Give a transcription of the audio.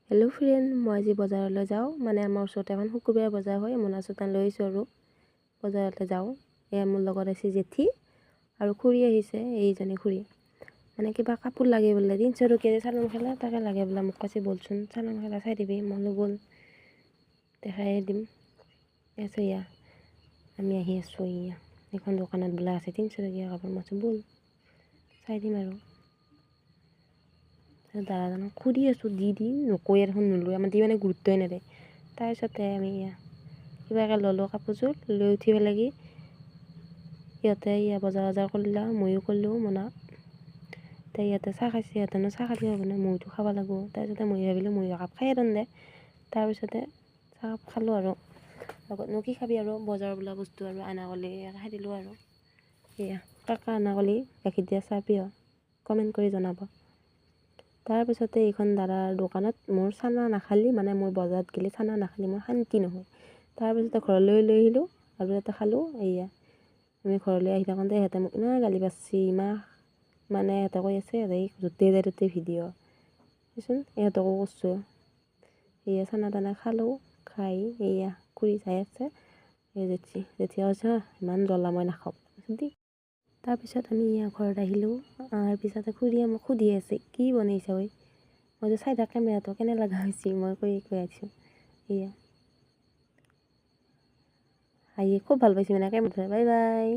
Hello' friend, মই আজি বজাৰলৈ যাওঁ। মানে আমাৰ ওচৰতে এখন শুকুৰবাৰে বজাৰ হয়। মোনা চোতা লৈ আহিছোঁ আৰু বজাৰলৈ যাওঁ। এয়া মোৰ লগত আছে জেঠী আৰু খুৰী আহিছে, এইজনী খুৰী। মানে কিবা কাপোৰ লাগে বোলে, 300 টকীয়া চাদৰ মেখেলা তাকে লাগে বোলে। মোক কৈছে বলচোন চাদৰ মেখেলা চাই দিবি। মই বোলো বল দেখাই দিম। আছে ইয়া আমি আহি আছোঁ। ইয়া এখন দোকানত বোলে আছে 300 টকীয়া কাপোৰ। মই বল চাই দিম আৰু দাদাজনক সুধি আছোঁ, দি নকৈ দেখোন নলয়। আমাৰ দি মানে গুৰুত্বই নেদে। তাৰপিছতে আমি কিবাকৈ ল'লোঁ কাপোৰযোৰ, লৈ উঠি পেলাই কি সিহঁতে বজাৰ কৰিলে, ময়ো কৰিলোঁ মোনা। ইহঁতে চাহ খাইছে, সিহঁতেনো চাহ খালে হ'ব নে, মইতো খাব লাগিব। তাৰপিছতে মই ভাবিলোঁ ময়ো একাপ খায়ে দিম দে। তাৰপিছতে চাহকাপ খালোঁ আৰু লগতনো কি খাবি আৰু বজাৰ বোলা বস্তু আৰু আনাকলি খাই দিলোঁ আৰু এয়া কাকা আনাকলি গাখীৰ দিয়া চাহ প্ৰিয় কমেণ্ট কৰি জনাব। তাৰপিছতে এইখন দাদাৰ দোকানত মোৰ চানা নাখালি, মানে মোৰ বজাৰত গ'লে চানা নাখালি মোৰ শান্তি নহয়। তাৰপিছতে ঘৰলৈ লৈ আহিলোঁ আৰু এটা খালোঁ। এয়া আমি ঘৰলৈ আহি থাকোঁতে সিহঁতে মোক ইমান গালি পাৰছি, মানে সিহঁতে কৈ আছে য'তে যায় ত'তে ভিডিঅ' দেচোন। ইহঁতকো কৈছোঁ। এয়া চানা তানা খালোঁ, খাই এয়া খুৰী চাই আছে। জেঠীয়ে কৈছে ইমান জ্বলা মই নাখাওঁ দেই। তাৰপিছত আমি ঘৰত আহিলোঁ। পিছতে খুৰীয়ে মোক সুধি আছে কি বনাইছা ঐ। মই যে চাই থাক কেমেৰাটো কেনে লগা হৈছে, মই কৈ আছোঁ। এয়া হাঁহি খুব ভাল পাইছে মানে কেমেৰাটো। Bye bye.